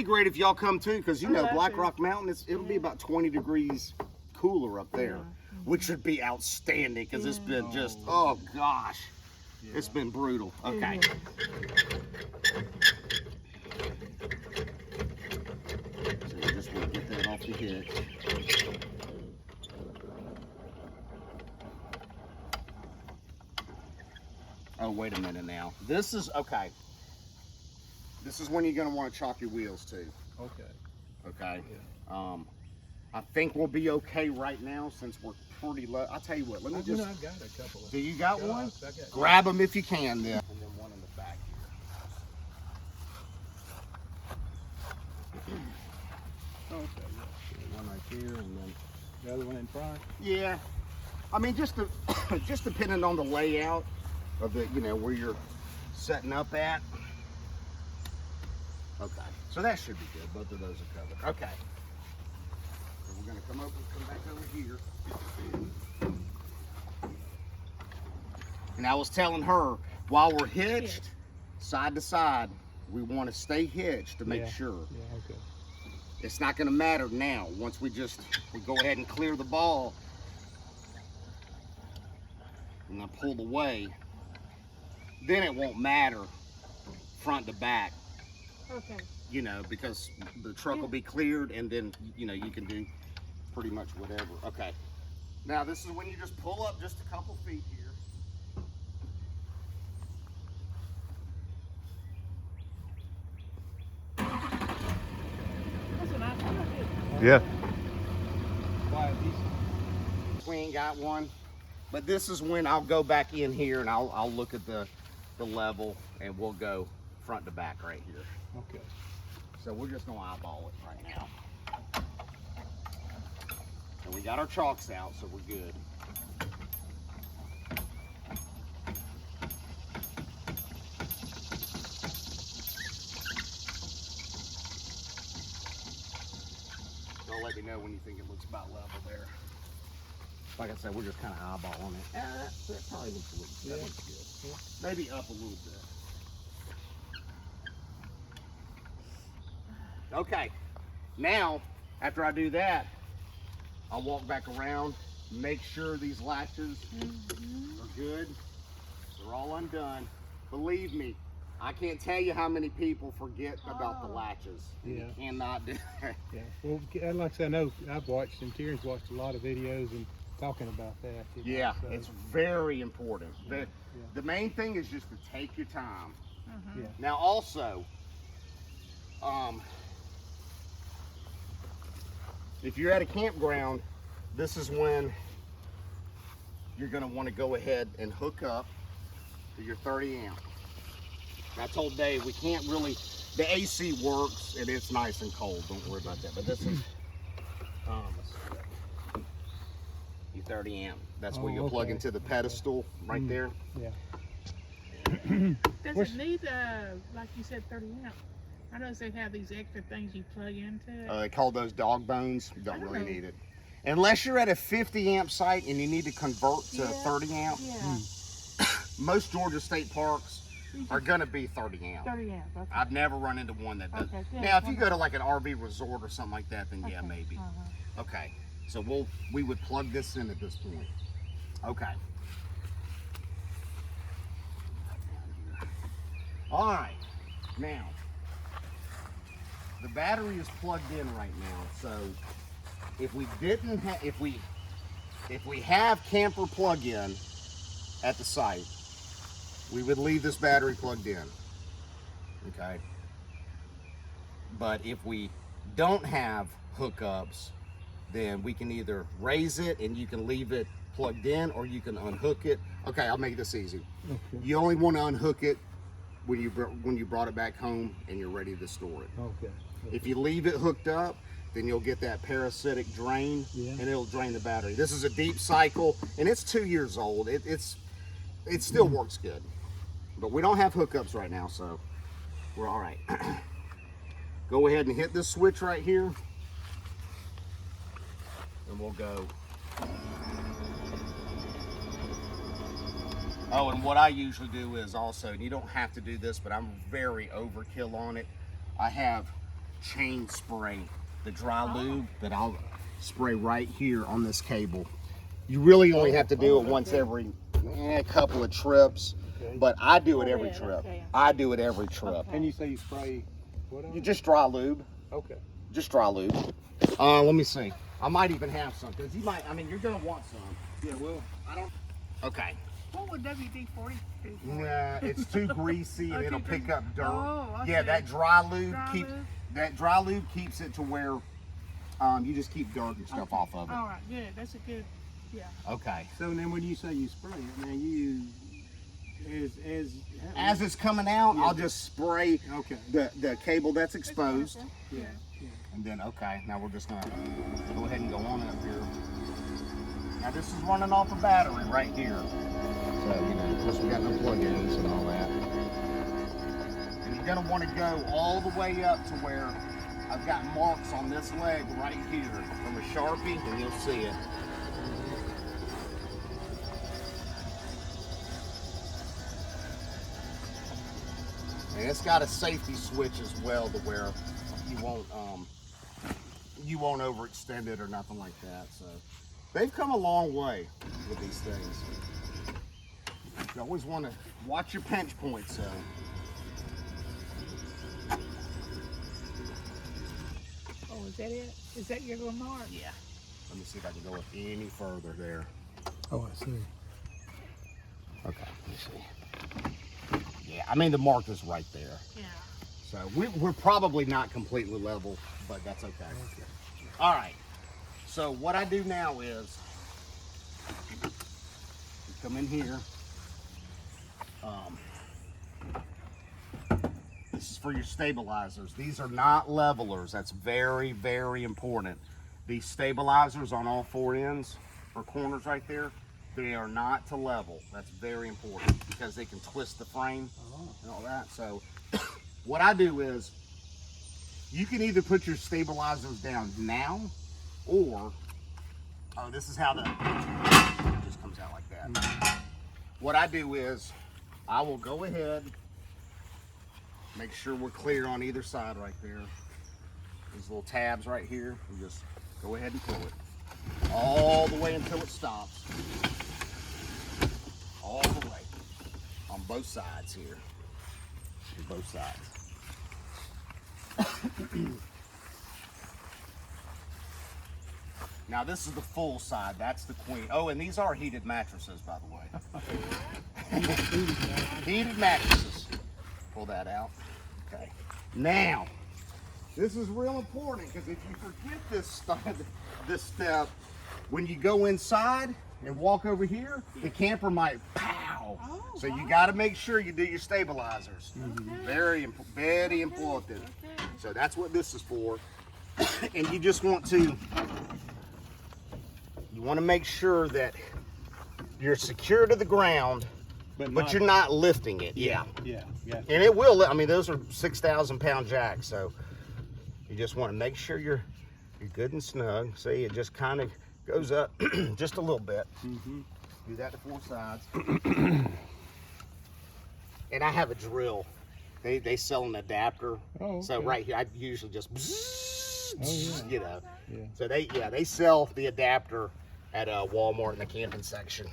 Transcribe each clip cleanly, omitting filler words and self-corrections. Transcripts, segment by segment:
be great if y'all come too, because you know Black it. Rock Mountain, it'll be about 20 degrees cooler up there, which would be outstanding because it's been just, oh gosh, it's been brutal. Okay. So you just want to get that off the hitch. Oh, wait a minute now. This is, okay. This is when you're going to want to chalk your wheels too. Okay. Okay. Yeah. I think we'll be okay right now since we're pretty low. I'll tell you what, let me just. I've got a couple of. Do you got one? I got Grab them if you can then. And then one in the back here. Okay. Yeah. One right here and then. The other one in front. Yeah. I mean, just depending on the layout of the, where you're setting up at. Okay. So that should be good. Both of those are covered. Okay. So we're gonna come back over here. And I was telling her, while we're hitched, side to side, we want to stay hitched to make sure. Yeah, okay. It's not gonna matter now. Once we go ahead and clear the ball, and then pull away, then it won't matter front to back. Okay. Because the truck will be cleared, and then, you can do pretty much whatever. Okay. Now, this is when you just pull up just a couple feet here. That's a nice one. Yeah. We ain't got one, but this is when I'll go back in here and I'll look at the level, and we'll go front to back right here. Okay. So we're just gonna eyeball it right now. And we got our chalks out, so we're good. Don't let me know when you think it looks about level there. Like I said, we're just kind of eyeballing it. That probably looks a little, that looks good. Yeah. Maybe up a little bit. Okay, now, after I do that, I'll walk back around, make sure these latches are good. They're all undone. Believe me, I can't tell you how many people forget about the latches. Yeah. You cannot do that. Yeah. Well, like I said, I know I've watched, and Terry's watched a lot of videos and talking about that. Yeah, so. it's very important. The main thing is just to take your time. Yeah. Now also, if you're at a campground, this is when you're going to want to go ahead and hook up to your 30 amp. And I told Dave we can't really, the AC works and it's nice and cold, don't worry about that. But this is your 30 amp. That's where you'll plug into the pedestal right there. Yeah. Does it need, like you said, 30 amp? I notice they have these extra things you plug into it. They call those dog bones. You don't I don't really know. need it. Unless you're at a 50 amp site and you need to convert to 30 amp. Yeah. Most Georgia state parks are gonna be 30 amp. 30 amp. Okay. I've never run into one that does. Okay, good. Now, if you go to like an RV resort or something like that, then yeah, Okay. maybe. Uh-huh. Okay, so we would plug this in at this point. Okay. All right, now the battery is plugged in right now. So if we didn't have, if we have camper plug-in at the site, we would leave this battery plugged in. Okay. But if we don't have hookups, then we can either raise it and you can leave it plugged in, or you can unhook it. Okay, I'll make this easy. Okay. You only want to unhook it when you brought it back home and you're ready to store it. Okay. If you leave it hooked up, then you'll get that parasitic drain, and it'll drain the battery. This is a deep cycle, and it's 2 years old. It still works good, but we don't have hookups right now, so we're all right. Go ahead and hit this switch right here, and we'll go. Oh, and what I usually do is also, and you don't have to do this, but I'm very overkill on it. I have chain spray, the dry lube that I'll spray right here on this cable. You really only have to do it once every couple of trips, but I do it every trip. I do it every trip. And you say you spray what on You it? just dry lube. Okay. Just dry lube. Let me see. I might even have some, because you might, I mean, you're gonna want some. Yeah, well, I don't. Okay. What would WD-40 do? Nah, it's too greasy and Oh, it'll too pick greasy. up dirt. Oh, Yeah, okay. that dry lube Dry lube? keeps it to where you just keep dirt and stuff off of it. All right, good. That's a good, yeah. Okay. so then when you say you spray it, now you As it's coming out, I'll just spray okay. the cable that's exposed. Yeah. And then, okay, now we're just gonna go ahead and go on up here. Now this is running off a battery right here. So, you know, of course we got no plug-ins and all that. And you're gonna wanna go all the way up to where I've got marks on this leg right here from a Sharpie, and you'll see it. And it's got a safety switch as well to where you won't overextend it or nothing like that. So they've come a long way with these things. You always want to watch your pinch points. So Oh, is that it? Is that your little mark? yeah, let me see if I can go up any further there. Oh, I see. Okay, let me see. Yeah, I mean the mark is right there. Yeah. So we're probably not completely level, but that's okay. All right. So what I do now is come in here. This is for your stabilizers. These are not levelers. That's very, very important. These stabilizers on all four ends or corners right there, they are not to level. That's very important because they can twist the frame and all that. So what I do is you can either put your stabilizers down now or, oh, this is how it just comes out like that. What I do is I will go ahead, make sure we're clear on either side right there. These little tabs right here, and just go ahead and pull it all the way until it stops. All the way on both sides here. Both sides. Now this is the full side. That's the queen. Oh, and these are heated mattresses, by the way. Heated mattresses. Pull that out. Okay. Now, this is real important because if you forget this step, when you go inside and walk over here, the camper might pow. Oh, So you got to make sure you do your stabilizers. Very important. Okay. So that's what this is for. And you just want to make sure that you're secure to the ground, but you're not lifting it. Yeah. Yeah. And it will. I mean, those are 6,000-pound jacks, so you just want to make sure you're good and snug. See, it just kind of goes up just a little bit. Do that to four sides. And I have a drill. They sell an adapter. Oh, okay. So right here, I usually just, you know. Yeah. So they sell the adapter at Walmart in the camping section.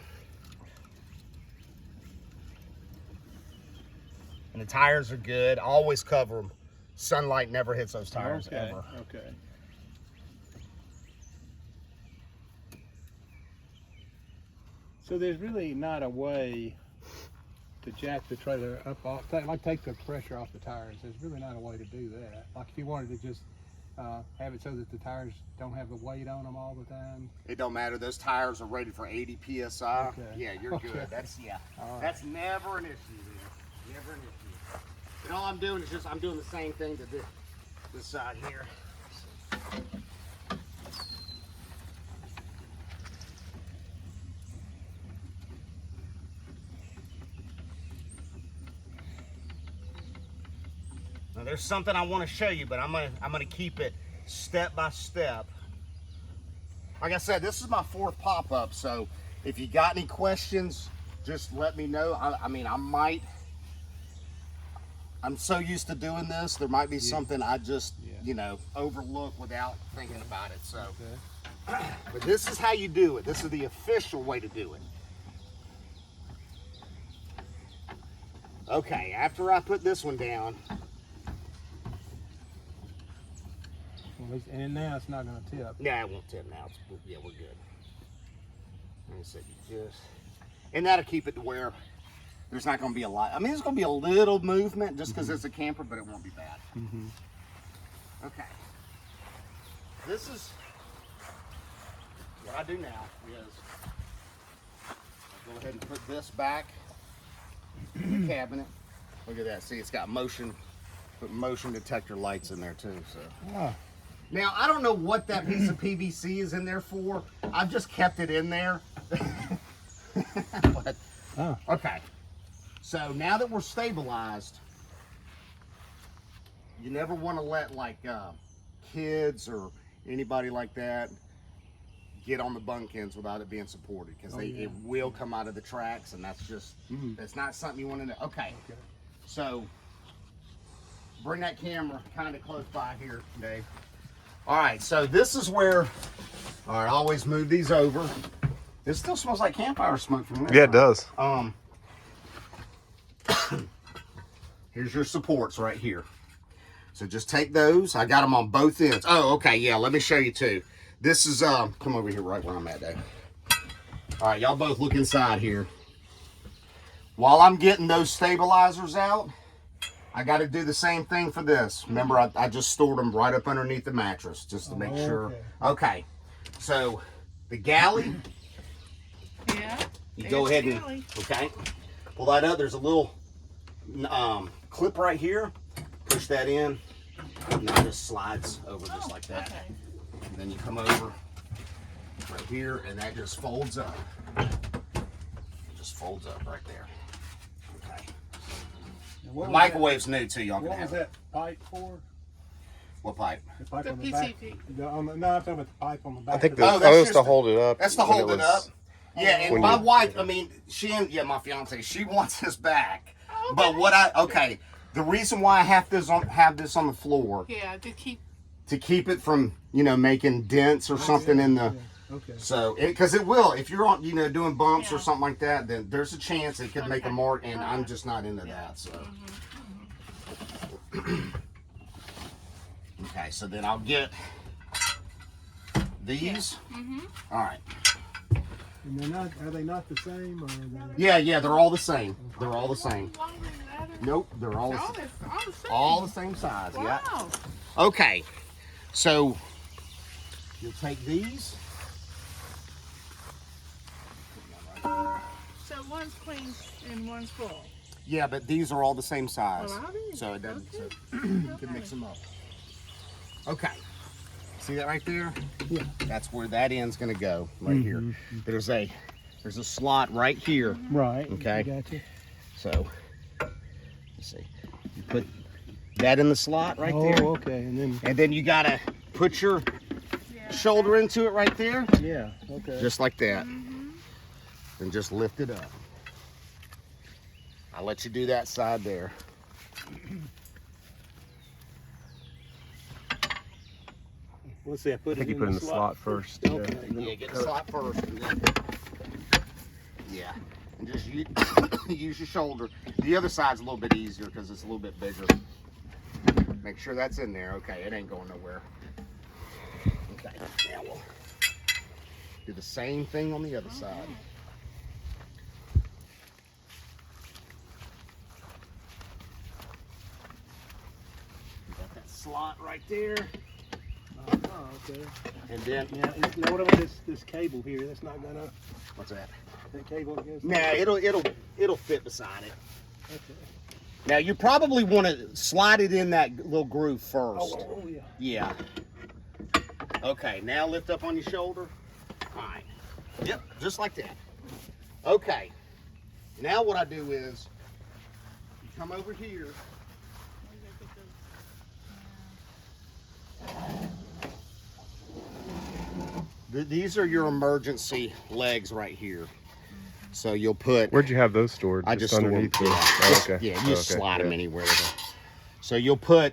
And the tires are good. I always cover them. Sunlight never hits those tires ever. Okay. So there's really not a way to jack the trailer up off, take the pressure off the tires. There's really not a way to do that. Like if you wanted to just have it so that the tires don't have the weight on them all the time. It don't matter. Those tires are rated for 80 psi. Okay. Yeah, you're Okay. good. That's All right. That's never an issue. Man. Never an issue. And all I'm doing is I'm doing the same thing to this side here. Now there's something I want to show you, but I'm gonna keep it step by step. Like I said, this is my fourth pop-up, so if you got any questions, just let me know. I mean, I might I'm so used to doing this. There might be something I just, Yeah. you know, overlook without thinking about it. So, Okay. but this is how you do it. This is the official way to do it. Okay, after I put this one down, Well, at least, and now it's not going to tip. yeah, I won't tip now. Yeah, we're good. Let me see, just, and that'll keep it to where there's not going to be a lot. I mean, there's going to be a little movement just because it's a camper, but it won't be bad. Mm-hmm. Okay. This is what I do now is I go ahead and put this back in the cabinet. Look at that. See, it's got motion, put motion detector lights in there too. So Ah, now I don't know what that piece of PVC is in there for. I've just kept it in there. But, oh, okay. So now that we're stabilized, you never want to let like kids or anybody like that get on the bunkins without it being supported because it will come out of the tracks, and that's just that's not something you want to know. Okay. So bring that camera kind of close by here, Dave. All right, so this is where, all right, I always move these over. It still smells like campfire smoke from there. Yeah, it does. Here's your supports right here. So just take those. I got them on both ends. Oh, okay, yeah, let me show you too. This is, come over here right where I'm at, Dave. All right, y'all both look inside here. While I'm getting those stabilizers out, I got to do the same thing for this. Remember, I just stored them right up underneath the mattress just to make sure. Okay, so the galley, Yeah. you go ahead and, Galley. okay, pull that up. There's a little clip right here. Push that in, and that just slides over just like that. Okay. And then you come over right here, and that just folds up. It just folds up right there. Okay. and The what was microwave's new too. Y'all that, can what was have it. that pipe for? What pipe? The pipe The on the back. PCV. No, I'm talking about the pipe on the back. I think of the, Oh, oh, that's that was just to the- hold it up. That's to when hold it up. was- Yeah, and when my you- wife, I mean, my fiance, she wants his back. But what okay, the reason why I have this on the floor Yeah, to keep. to keep it from, you know, making dents or something in the. Okay. So, because it will, if you're on, you know, doing bumps or Yeah. something like that, then there's a chance it could make a Okay. mark, and I'm just not into that. So, okay, so then I'll get these. All right. And they're not, are they not the same? Or are they, Yeah, they're all the same. They're all the same. Longer than that. Nope, they're all Oh, the, that's all the same. all the same size. Yeah. Wow. Okay, so you'll take these. So one's clean and one's full. Yeah, but these are all the same size. Oh, are they? So it doesn't, Okay. so you can mix them up. Okay. See that right there? Yeah. That's where that end's gonna go, right here. There's a slot right here. right. Okay. Gotcha. So let's see. You put that in the slot right Oh, there. okay. And And then you gotta put your Yeah. shoulder into it right there. then, yeah. Okay. Just like that. And just lift it up. I'll let you do that side there. Let's see. I put I think you put in the slot first. Okay. Yeah, get the slot first. And then, yeah. And just use your shoulder. The other side's a little bit easier because it's a little bit bigger. Make sure that's in there. Okay, it ain't going nowhere. Okay, now we'll do the same thing on the other side. Got that slot right there. Oh, okay. And then, Now, now what about this cable here? That's not gonna. what's that? That cable goes. Nah, it'll fit beside it. Okay. Now you probably want to slide it in that little groove first. Oh, yeah. Yeah. Okay, now lift up on your shoulder. Fine. Yep, just like that. Okay. Now what I do is you come over here. These are your emergency legs right here. So you'll put. Where'd you have those stored? I just stored them. underneath. Yeah, Oh, okay. Yeah, you Oh, just okay. slide them Yeah. anywhere. So you can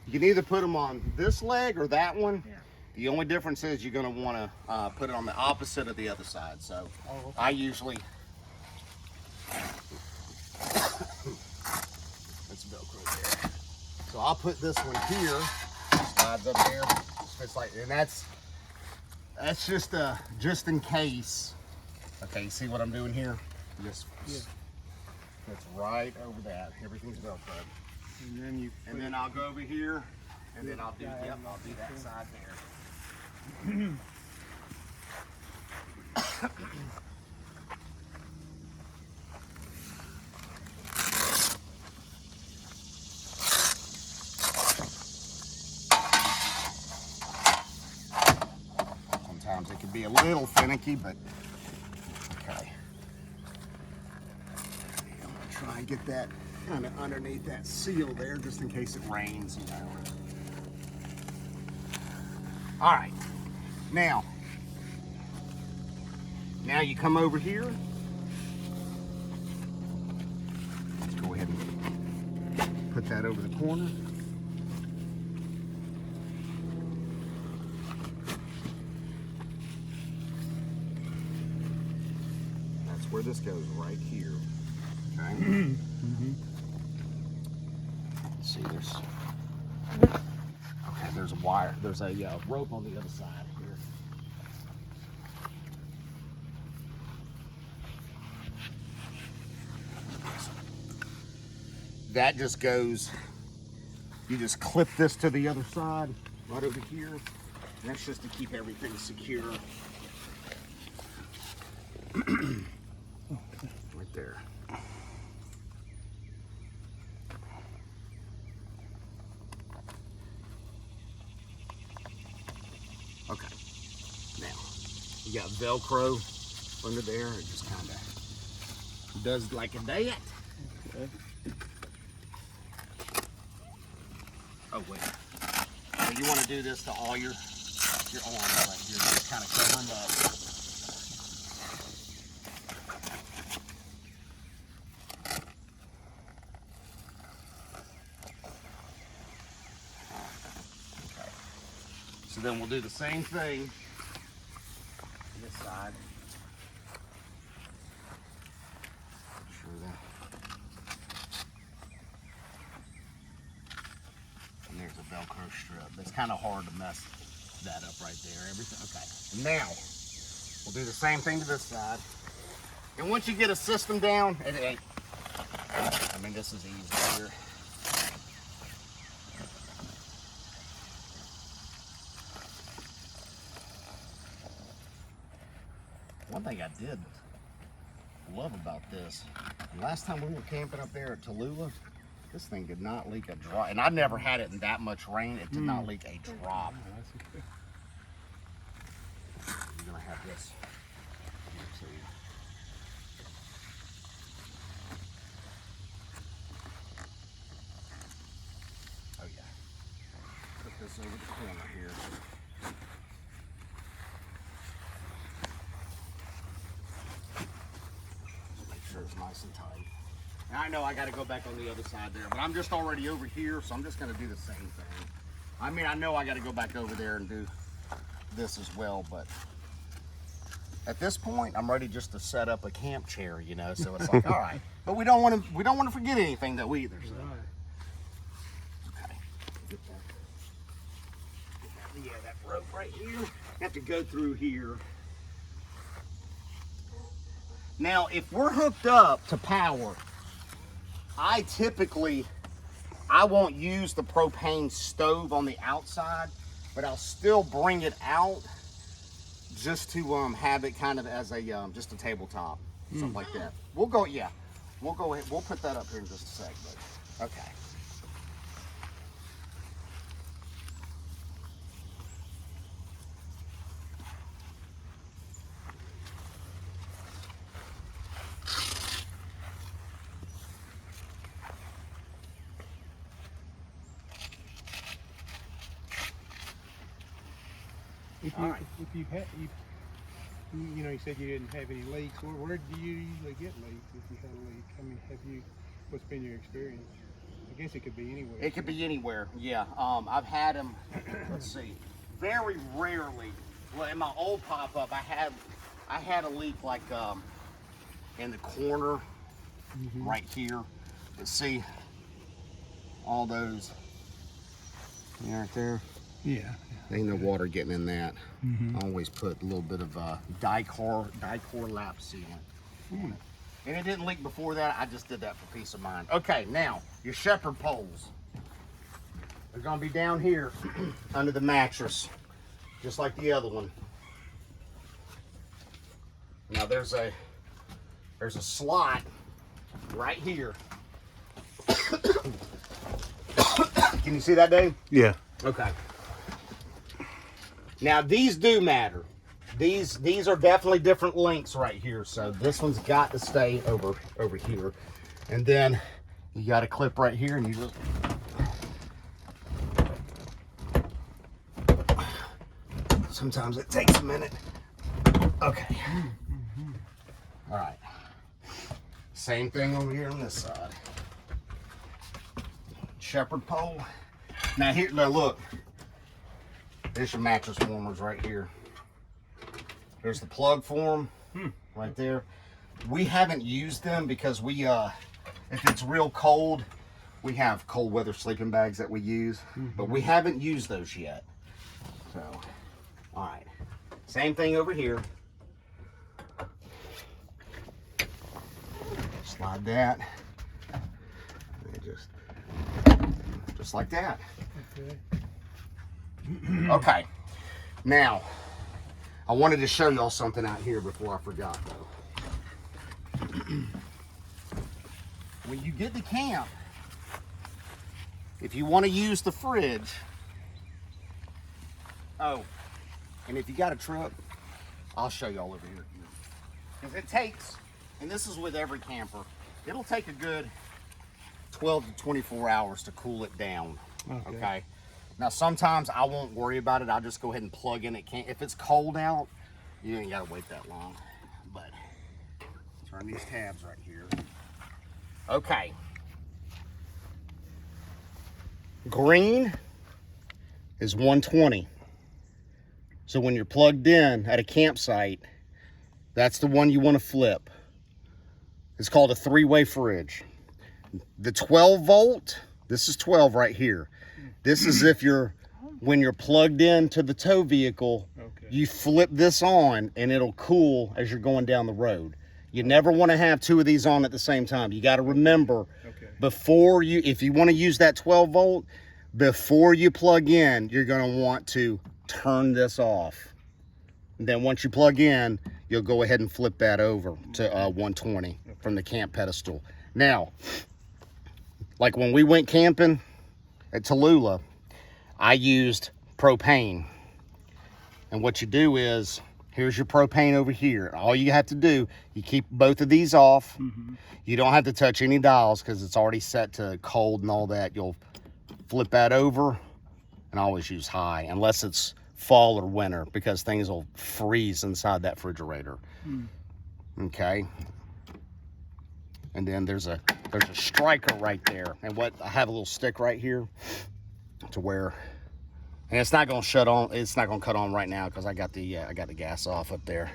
either put them on this leg or that one. Yeah. The only difference is you're going to want to put it on the opposite of the other side. So Oh, okay. I usually, that's Velcro there. So I'll put this one here, slides up there. It's like, and that's just in case. Okay, you see what I'm doing here? Just Yeah. it's right over that. Everything's Velcro. And then you. And then I'll go over here, and then I'll do I'll do that side there. Sometimes it can be a little finicky, but okay. I'm gonna try and get that kind of underneath that seal there, just in case it rains, you know. All right, now you come over here. Let's go ahead and put that over the corner. That's where this goes, right here. Okay. Let's see, there's a wire. There's a rope on the other side here. That just goes, you just clip this to the other side, right over here. And that's just to keep everything secure. Right there. Okay. Now, you got Velcro under there. It just kind of does like a that. Okay. Oh, wait. So you want to do this to all your arms right here. Just kind of cover them up. Okay. So then we'll do the same thing on this side. Sure that. And there's a Velcro strip. It's kind of hard to mess that up right there. Everything. Okay. Now we'll do the same thing to this side. And once you get a system down, it ain't. I mean, this is easy here. One thing I did love about this, last time we were camping up there at Tallulah, this thing did not leak a drop. And I never had it in that much rain. It did not leak a drop. You're gonna have this. Let's see. Oh yeah. Put this over the corner here. Make sure it's nice and tight. Now I know I got to go back on the other side there, but I'm just already over here, so I'm just going to do the same thing. I mean, I know I got to go back over there and do this as well, but at this point, I'm ready just to set up a camp chair, you know. So it's like, all right, but we don't want to forget anything though either. So. Right. Okay. Get that. Yeah, that rope right here. Have to go through here. Now, if we're hooked up to power, I won't use the propane stove on the outside, but I'll still bring it out just to have it kind of as a just a tabletop, something like that. We'll go ahead. We'll put that up here in just a sec, but okay. If you had, you know, you said you didn't have any leaks. Where do you usually get leaks if you had a leak? I mean, what's been your experience? guess it could be anywhere. It could be anywhere, yeah. I've had them, let's see, very rarely. Well, in my old pop-up, I had a leak like in the corner right here. But see, all those right there. Yeah. Ain't no water getting in that. I always put a little bit of dichlor lap sealant. And it didn't leak before that. I just did that for peace of mind. Okay, now your shepherd poles. They're gonna be down here under the mattress, just like the other one. Now there's a slot right here. Can you see that, Dave? Yeah. Okay. Now these do matter. These are definitely different lengths right here. So this one's got to stay over here. And then you got a clip right here and you just sometimes it takes a minute. Okay. All right. Same thing over here on this side. Shepherd pole. Now here, now look. There's your mattress warmers right here. There's the plug for them right there. We haven't used them because we, if it's real cold, we have cold weather sleeping bags that we use, but we haven't used those yet. So, all right. Same thing over here. Slide that. And just like that. Okay. Now, I wanted to show y'all something out here before I forgot though. When you get to camp, if you want to use the fridge, oh, and if you got a truck, I'll show y'all over here. Because it takes, and this is with every camper, it'll take a good 12 to 24 hours to cool it down. Okay. Now sometimes I won't worry about it. I'll just go ahead and plug in. If it's cold out, you ain't gotta wait that long. But turn these tabs right here. Okay. Green is 120. So when you're plugged in at a campsite, that's the one you want to flip. It's called a 3-way fridge. The 12 volt, this is 12 right here. This is if when you're plugged into the tow vehicle, you flip this on and it'll cool as you're going down the road. You never want to have two of these on at the same time. You got to remember before if you want to use that 12 volt, before you plug in, you're going to want to turn this off. And then once you plug in, you'll go ahead and flip that over to 120 from the camp pedestal. Now, like when we went camping at Tallulah, I used propane. And what you do is, here's your propane over here. All you have to do, you keep both of these off. You don't have to touch any dials because it's already set to cold and all that. You'll flip that over and always use high, unless it's fall or winter, because things will freeze inside that refrigerator. Okay. And then there's a striker right there. And I have a little stick right here to where, and it's not gonna shut on, it's not gonna cut on right now because I got the gas off up there.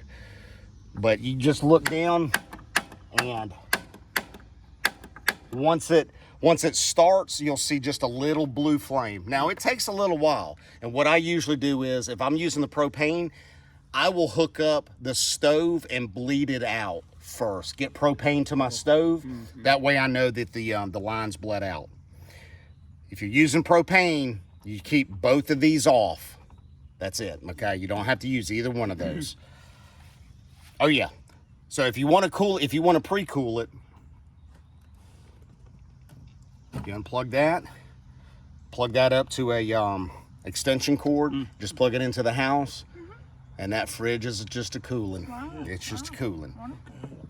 But you just look down, and once it starts, you'll see just a little blue flame. Now it takes a little while, and what I usually do is, if I'm using the propane, I will hook up the stove and bleed it out first. Get propane to my stove. That way I know that the line's bled out. If you're using propane, you keep both of these off. That's it, okay? You don't have to use either one of those. Oh yeah. So if you want to pre-cool it, you unplug that, plug that up to a extension cord, just plug it into the house, and that fridge is just a cooling. It's just a cooling.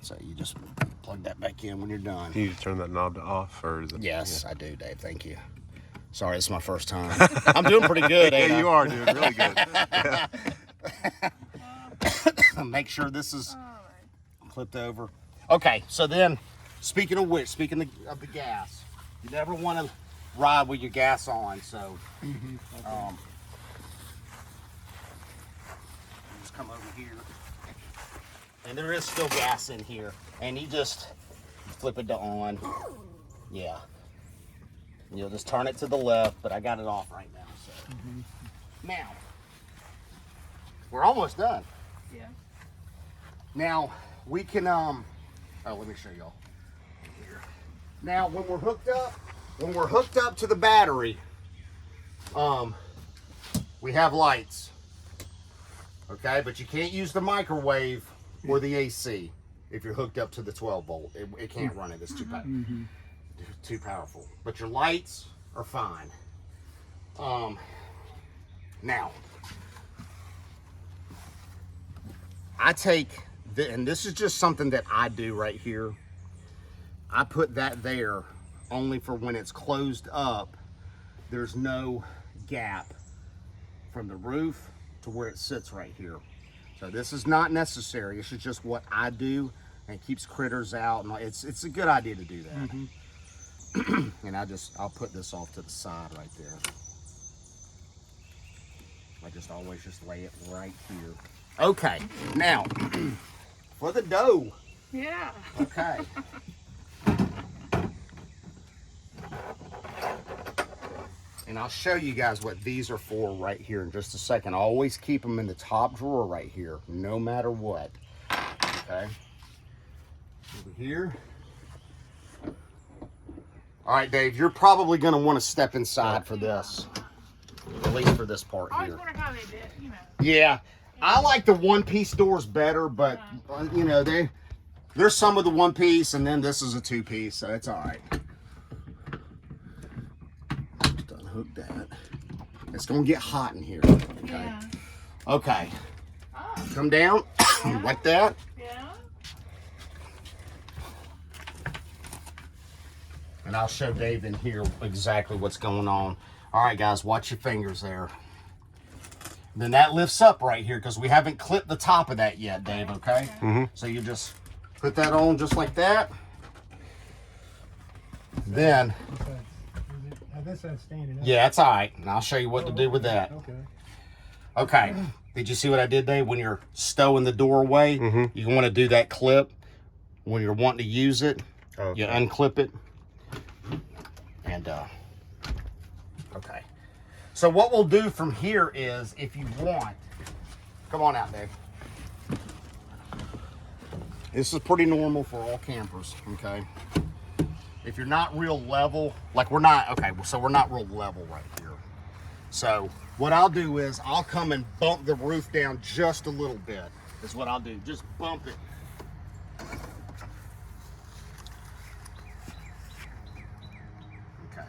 So you just plug that back in when you're done. Can you turn that knob to off, or is it? Yes, I do, Dave. Thank you. Sorry, it's my first time. I'm doing pretty good, ain't I? Yeah, you are doing really good. Make sure this is flipped over. Okay, so then, speaking of which, of the gas, you never want to ride with your gas on. So, just come over here, and there is still gas in here, and you just flip it to on. Yeah, and you'll just turn it to the left, but I got it off right now. So now we're almost done. Yeah. Now we can oh, let me show y'all here. Now when we're hooked up to the battery, we have lights. Okay, but you can't use the microwave or the AC if you're hooked up to the 12 volt. It can't run it. It's too powerful. But your lights are fine. Now I take and this is just something that I do right here. I put that there only for when it's closed up. There's no gap from the roof to where it sits right here. So this is not necessary. This is just what I do and keeps critters out. And it's a good idea to do that. And I'll put this off to the side right there. I just always just lay it right here. Okay, now for the dough. Yeah. Okay. And I'll show you guys what these are for right here in just a second. I always keep them in the top drawer right here, no matter what. Okay. Over here. All right, Dave, you're probably going to want to step inside for this. At least for this part I always here. wonder how they did, you know. Yeah. I like the one-piece doors better, but, you know, there's some of the one-piece, and then this is a two-piece, so it's all right. Just unhook that. It's going to get hot in here. Okay. Yeah. Okay. Oh, Come down like that. yeah. And I'll show Dave in here exactly what's going on. All right, guys, watch your fingers there. Then that lifts up right here because we haven't clipped the top of that yet, Dave, okay? So you just put that on just like that. Then, This is standing up. yeah, it's all right. And I'll show you what to do with that. Okay. Okay. Did you see what I did, Dave? When you're stowing the door away, you want to do that clip. When you're wanting to use it, you unclip it. And, okay. So what we'll do from here is, if you want, come on out, Dave. This is pretty normal for all campers, okay? If you're not real level, like we're not, okay, so we're not real level right here. So what I'll do is I'll come and bump the roof down just a little bit, is what I'll do. Just bump it. Okay.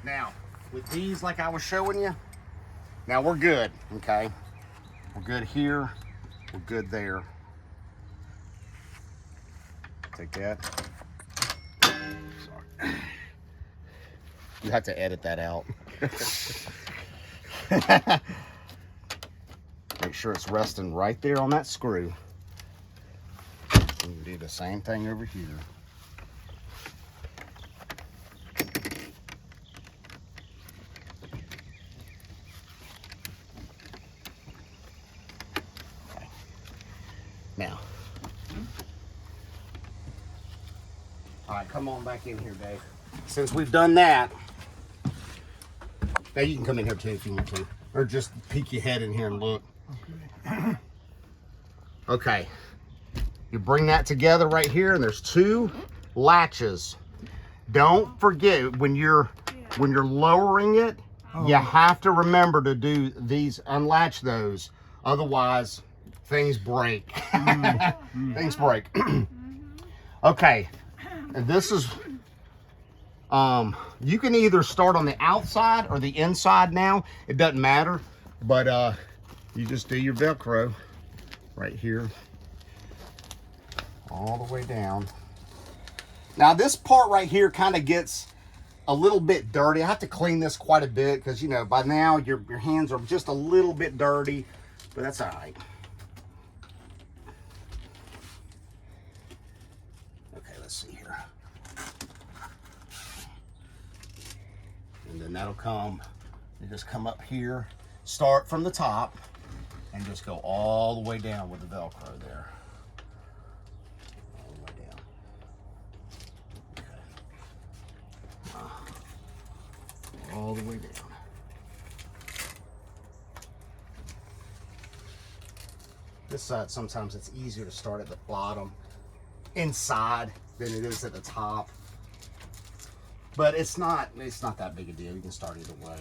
Now, with these, like I was showing you, now we're good, okay? We're good here, we're good there. Take that. Sorry. You have to edit that out. Make sure it's resting right there on that screw. You can do the same thing over here. Okay. Now, all right, come on back in here, Dave. Since we've done that, now you can come in here too if you want to, or just peek your head in here and look. Okay, you bring that together right here, and there's two latches. Don't forget when you're lowering it, you have to remember to do these, unlatch those, otherwise things break. Things break. Okay. And this is, you can either start on the outside or the inside now. It doesn't matter, but you just do your Velcro right here, all the way down. Now this part right here kind of gets a little bit dirty. I have to clean this quite a bit because, you know, by now your hands are just a little bit dirty, but that's all right. Okay, let's see here. and that'll come. You just come up here, start from the top, and just go all the way down with the Velcro there. All the way down. Okay. All the way down. This side, sometimes it's easier to start at the bottom inside than it is at the top. But it's not that big a deal. You can start either way.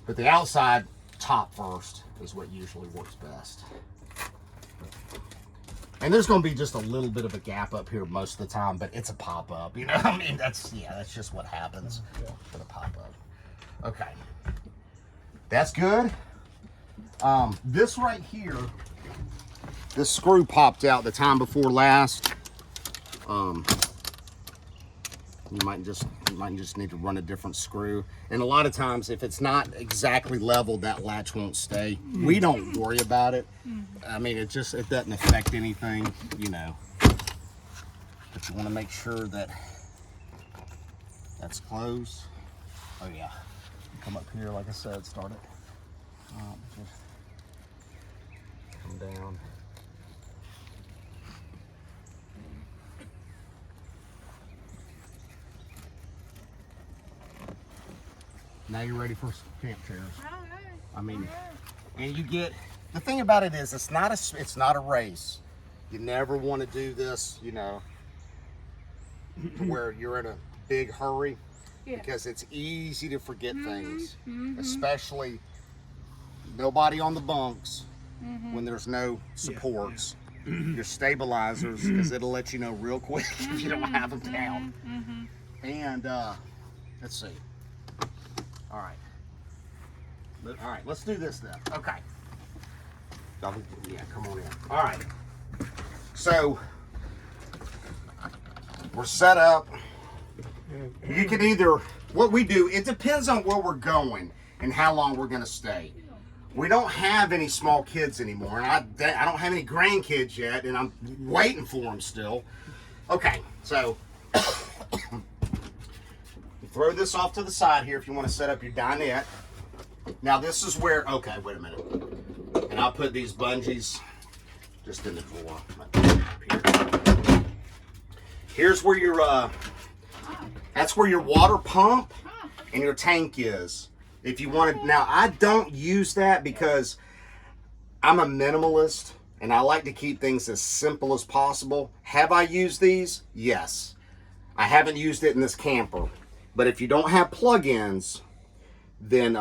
But the outside top first is what usually works best. And there's going to be just a little bit of a gap up here most of the time, but it's a pop-up. You know, I mean, that's just what happens with a pop-up. Okay. That's good. This right here, this screw popped out the time before last. You might just need to run a different screw. And a lot of times, if it's not exactly leveled, that latch won't stay. We don't worry about it. I mean, it doesn't affect anything, you know. But you want to make sure that that's closed. Oh yeah. Come up here, like I said, start it. Just come down. Now you're ready for camp chairs. I mean, and you get, the thing about it is it's not a race. You never want to do this, you know, where you're in a big hurry, because it's easy to forget things, especially nobody on the bunks when there's no supports. Your stabilizers, because it'll let you know real quick if you don't have them down. And let's see. All right. All right, let's do this then. Okay. Yeah, come on in. All right. So we're set up. You can either, what we do, it depends on where we're going and how long we're going to stay. We don't have any small kids anymore, and I don't have any grandkids yet, and I'm waiting for them still. Okay, so throw this off to the side here if you want to set up your dinette. Now this is where, okay, wait a minute. And I'll put these bungees just in the drawer. Here's where your, that's where your water pump and your tank is. If you want to, now I don't use that because I'm a minimalist and I like to keep things as simple as possible. Have I used these? Yes. I haven't used it in this camper. But if you don't have plug-ins, then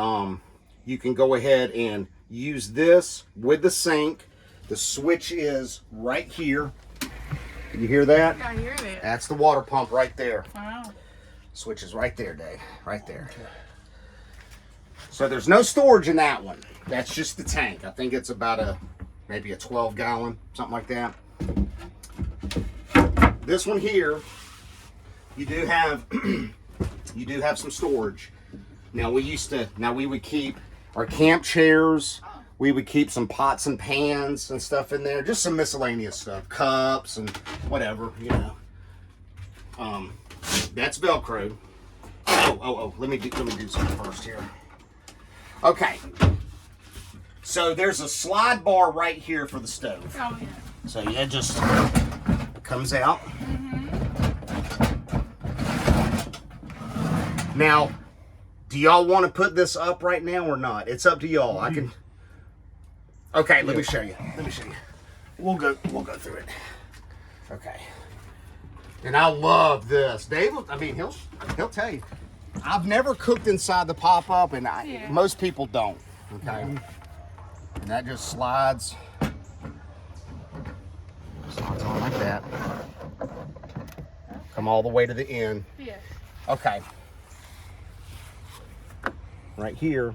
you can go ahead and use this with the sink. The switch is right here. Can you hear that? I hear that. That's the water pump right there. Wow. Switch is right there, Dave. Right there. So there's no storage in that one. That's just the tank. I think it's about maybe a 12-gallon, something like that. This one here, you do have some storage. Now we would keep our camp chairs. We would keep some pots and pans and stuff in there, just some miscellaneous stuff, cups and whatever, you know. That's Velcro. Oh, let me do something first here. Okay. So there's a slide bar right here for the stove. Oh yeah. So it just comes out. Now, do y'all want to put this up right now or not? It's up to y'all. I can. Okay, let me show you. We'll go through it. Okay. And I love this. Dave, I mean, he'll tell you. I've never cooked inside the pop-up, and most people don't. Okay. And that just slides on like that. Come all the way to the end. Yeah. Okay. Right here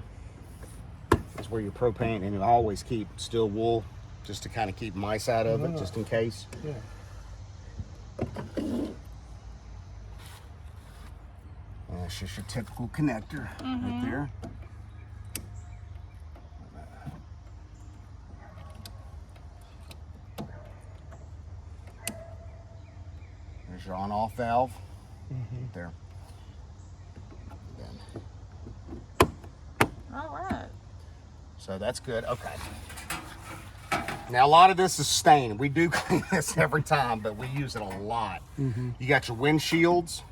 is where your propane, and you always keep steel wool just to kind of keep mice out of it, just in case. Yeah. That's just your typical connector right there. There's your on-off valve. There. Then All right. So that's good. Okay. Now a lot of this is stain. We do clean this every time, but we use it a lot. You got your windshields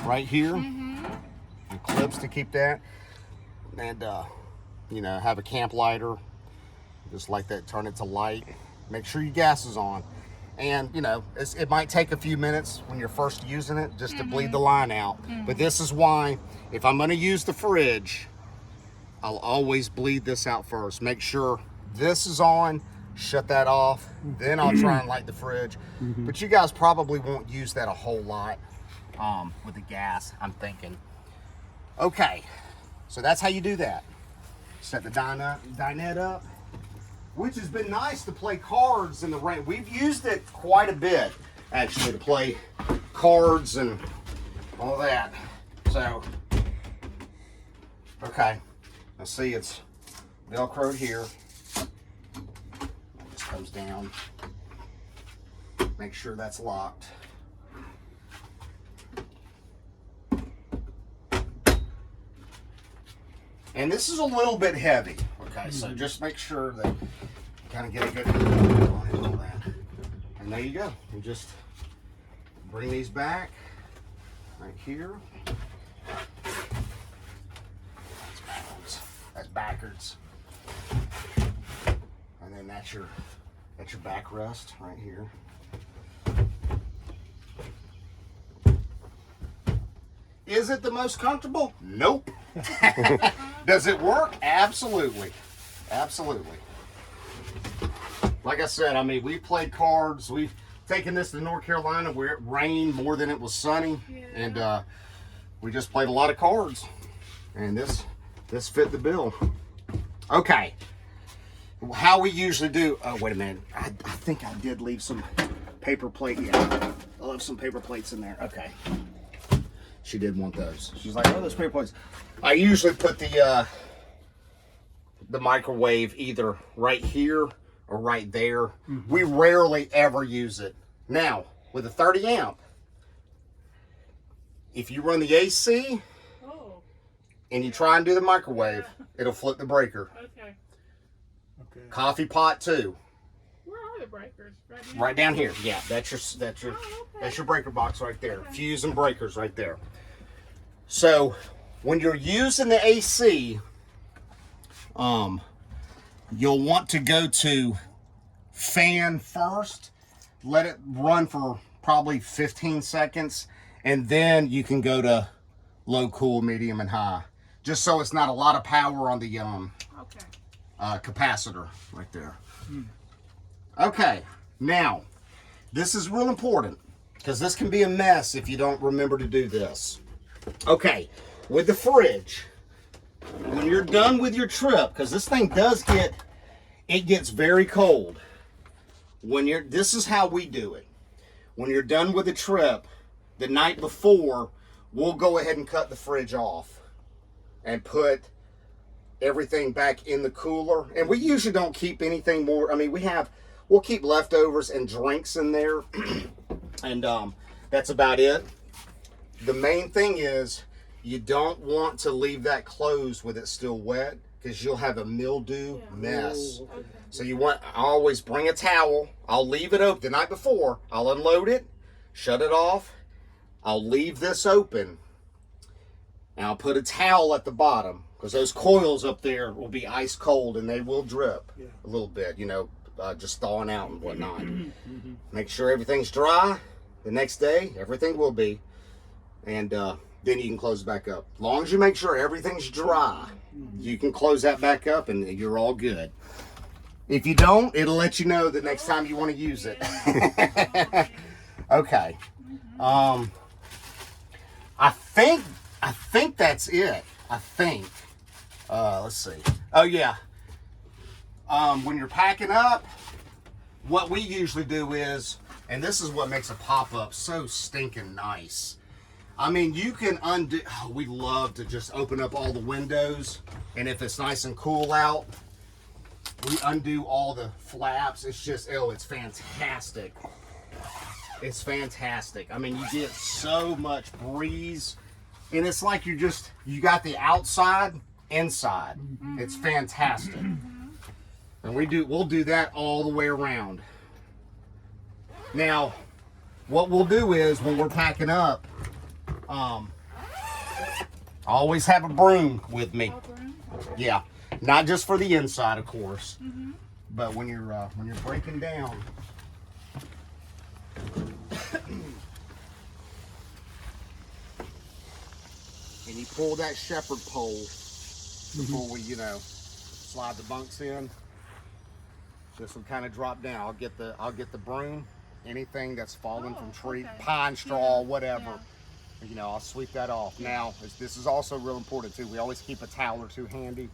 right here. Your clips to keep that. And, you know, have a camp lighter. Just like that, turn it to light. Make sure your gas is on. And, you know, it might take a few minutes when you're first using it just to bleed the line out. But this is why, if I'm going to use the fridge, I'll always bleed this out first. Make sure this is on, shut that off, then I'll try and light the fridge. But you guys probably won't use that a whole lot with the gas, I'm thinking. Okay, so that's how you do that. Set the dinette up, which has been nice to play cards in the rain. We've used it quite a bit, actually, to play cards and all that. So, okay. Now see, it's Velcroed here. This comes down. Make sure that's locked. And this is a little bit heavy. Okay, so just make sure that you kind of get a good grip on it and all that. And there you go. You just bring these back right here. That's backwards. And then that's your backrest right here. Is it the most comfortable? Nope. Does it work? Absolutely. Absolutely. Like I said, I mean, we've played cards. We've taken this to North Carolina where it rained more than it was sunny. Yeah. And we just played a lot of cards. And this fit the bill. Okay. How we usually do, oh, wait a minute. I think I did leave some paper plate. Yeah, I left some paper plates in there. Okay. She did want those. She's like, oh, those paper plates. I usually put the microwave either right here or right there. We rarely ever use it. Now, with a 30 amp, if you run the AC and you try and do the microwave, it'll flip the breaker. Okay. Okay. Coffee pot too. Where are the breakers? Right down here. Yeah, that's your breaker box right there. Okay. Fuse and breakers right there. So when you're using the AC, you'll want to go to fan first. Let it run for probably 15 seconds, and then you can go to low, cool, medium, and high. Just so it's not a lot of power on the capacitor right there. Okay, now this is real important because this can be a mess if you don't remember to do this. Okay, with the fridge, when you're done with your trip, because this thing gets very cold. This is how we do it. When you're done with the trip, the night before, we'll go ahead and cut the fridge off and put everything back in the cooler. And we usually don't keep anything more. I mean, we'll keep leftovers and drinks in there. And that's about it. The main thing is you don't want to leave that closed with it still wet because you'll have a mildew mess. Okay. So I always bring a towel. I'll leave it open the night before. I'll unload it, shut it off. I'll leave this open. And I'll put a towel at the bottom because those coils up there will be ice cold and they will drip a little bit, just thawing out and whatnot. Make sure everything's dry. The next day, everything will be. And then you can close it back up. As long as you make sure everything's dry, you can close that back up and you're all good. If you don't, it'll let you know the next time you want to use it. Okay. I think that's it. I think. Let's see. Oh yeah. When you're packing up, what we usually do is, and this is what makes a pop-up so stinking nice. I mean, you can undo, we love to just open up all the windows, and if it's nice and cool out, we undo all the flaps. It's just, it's fantastic. It's fantastic. I mean, you get so much breeze, and it's like you got the outside, inside. It's fantastic. And we'll do that all the way around. Now, what we'll do is when we're packing up, I always have a broom with me. Yeah, not just for the inside, of course, but when you're breaking down. And you pull that shepherd pole before we, slide the bunks in. This will kind of drop down. I'll get the broom, anything that's fallen from tree, pine straw, whatever. I'll sweep that off. Now, this is also real important too. We always keep a towel or two handy.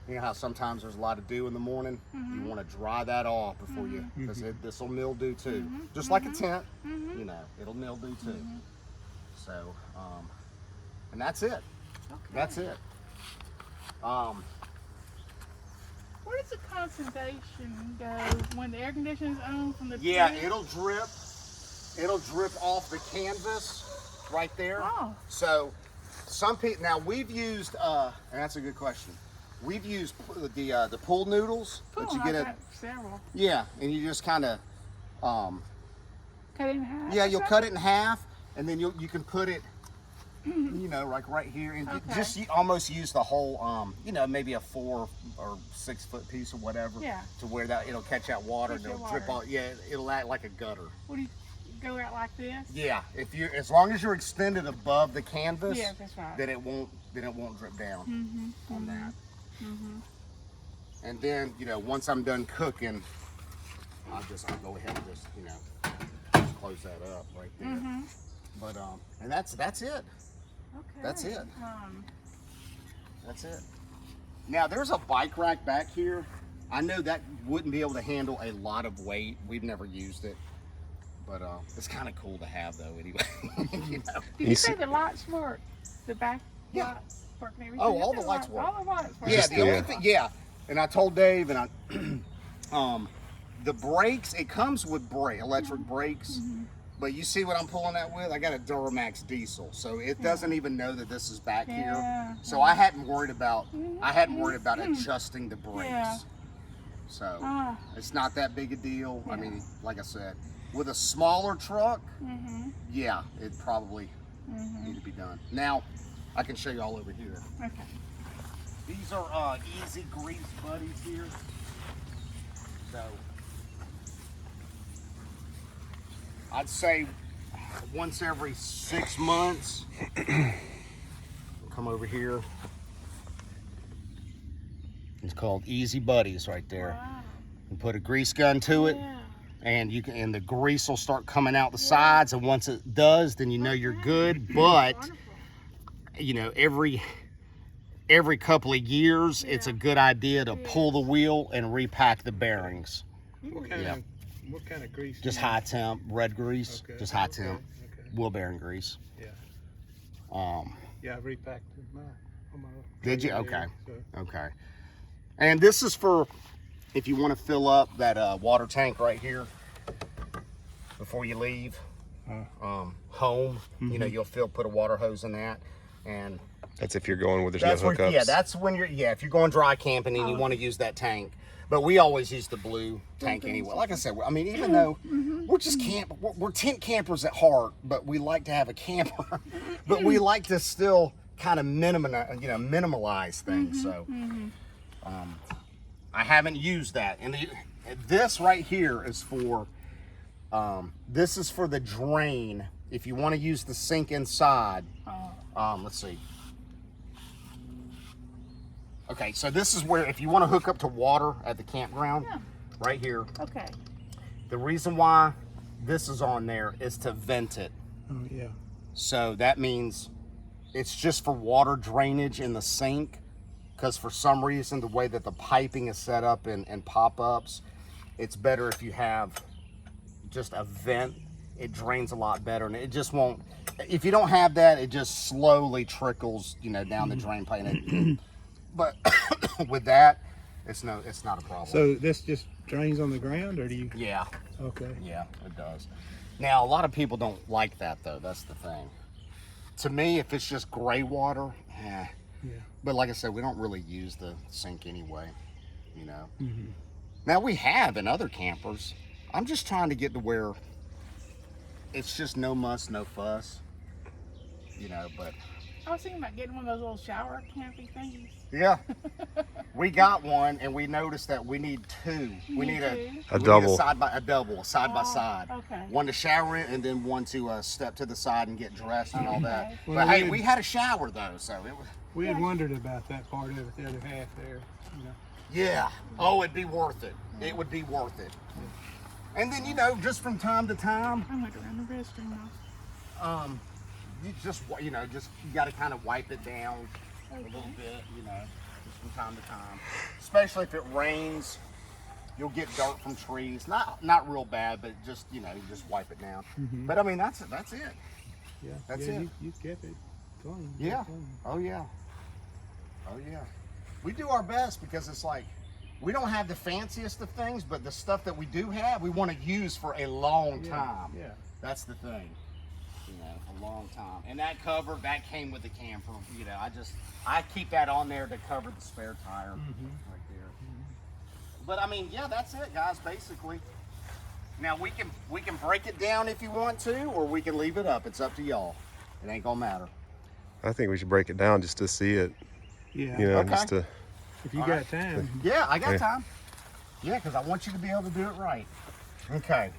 You know how sometimes there's a lot of dew in the morning? You want to dry that off before you, because this will mildew too. Just like a tent, it'll mildew too. So, and that's it. That's it. Where does the condensation go when the air conditioner is on from the Yeah, pit? it'll drip off the canvas right there. Oh. So some people, now we've used, and that's a good question. We've used the pool noodles that you Cool, get I've at, got several. yeah, and you just kind of, Cut it in half. yeah, or you'll something? cut it in half, and then you can put it, like right here, and Okay. almost use the whole, maybe a 4 or 6 foot piece or whatever, Yeah. to where that it'll catch that water Catch and it'll the drip water. off. Yeah, it'll act like a gutter. What do you go out like this? Yeah, as long as you're extended above the canvas, Yeah, that's right. then it won't drip down on that. And then once I'm done cooking, I'll go ahead and just close that up right there. But and that's it. Okay. That's it. That's it. Now there's a bike rack back here. I know that wouldn't be able to handle a lot of weight. We've never used it, but it's kind of cool to have though. Anyway, Did you say the lights work? The back Yeah. lights work and everything? Oh, You all said the lights work. All the lights work. Yeah, Just the only the- thing, yeah. And I told Dave, and the brakes, it comes with electric brakes, but you see what I'm pulling that with? I got a Duramax diesel, so it doesn't even know that this is back Yeah. here. So I hadn't worried about adjusting the brakes. Yeah. So Ah. it's not that big a deal. I Yeah. mean, like I said, with a smaller truck, yeah, it probably need to be done. Now, I can show you all over here. Okay. These are easy grease buddies here. So I'd say once every 6 months, come over here. It's called Easy Buddies right there. Wow. You put a grease gun to it, Yeah. and the grease will start coming out the sides. And once it does, then you know you're good. But Wonderful. every couple of years, it's a good idea to pull the wheel and repack the bearings. What kind Yeah. what kind of grease? Just do you- high temp, red grease, Okay, just high okay, temp, okay. wheel bearing grease. Yeah. Yeah, I repacked mine on my Did you? trailer Okay. there, so. Okay. And this is for if you want to fill up that water tank right here before you leave home. You'll put a water hose in that, and That's if you're going where there's that's no where, hookups. that's when if you're going dry camping and you want to use that tank. But we always use the blue tank anyway. Like I said, I mean, even though we're just we're tent campers at heart, but we like to have a camper, but we like to still kind of minimalize things. So I haven't used that. And this right here is for the drain. If you want to use the sink inside, let's see. Okay, so this is where if you want to hook up to water at the campground, right here. Okay. The reason why this is on there is to vent it. Oh, yeah. So that means it's just for water drainage in the sink, because for some reason the way that the piping is set up in pop-ups, it's better if you have just a vent. It drains a lot better, and it just won't. If you don't have that, it just slowly trickles, down the drain pipe. But with that, it's not a problem. So this just drains on the ground, or do you? Yeah, Okay. yeah, it does. Now a lot of people don't like that though. That's the thing. To me, if it's just gray water, Yeah. But like I said, we don't really use the sink anyway, you know. Mm-hmm. Now we have in other campers. I'm just trying to get to where it's just no muss, no fuss, you know. But I was thinking about getting one of those little shower campy things. yeah, we got one, and we noticed that we need two. We need two? a A we need a double. side by Oh, side. okay. One to shower in, and then one to step to the side and get dressed and all that. Okay. But Well, hey, we- we had a shower though, so it was. We had wondered about that part of it, the other half there. You know. Yeah. Oh, it'd be worth it. It would be worth it. And then, you know, just from time to time, I went around the restroom now. you just, you know, just you got to kind of wipe it down a little Okay. bit, you know, just from time to time. Especially if it rains, you'll get dirt from trees. Not real bad, but just, you know, you just wipe it down. Mhm. But I mean, that's it. Yeah. That's yeah, it. You kept it clean. Yeah. Clean. Oh yeah. Oh yeah. We do our best because it's like we don't have the fanciest of things, but the stuff that we do have, we want to use for a long Yeah, time. yeah. That's the thing. You know, a long time. And that cover, that came with the camper. You know, I keep that on there to cover the spare tire right there. But I mean, yeah, that's it, guys. Basically. Now we can break it down if you want to, or we can leave it up. It's up to y'all. It ain't gonna matter. I think we should break it down just to see it. Yeah. You know, Okay. just to. If you All got right. time. Yeah, I got Yeah. time. Yeah, because I want you to be able to do it right. Okay.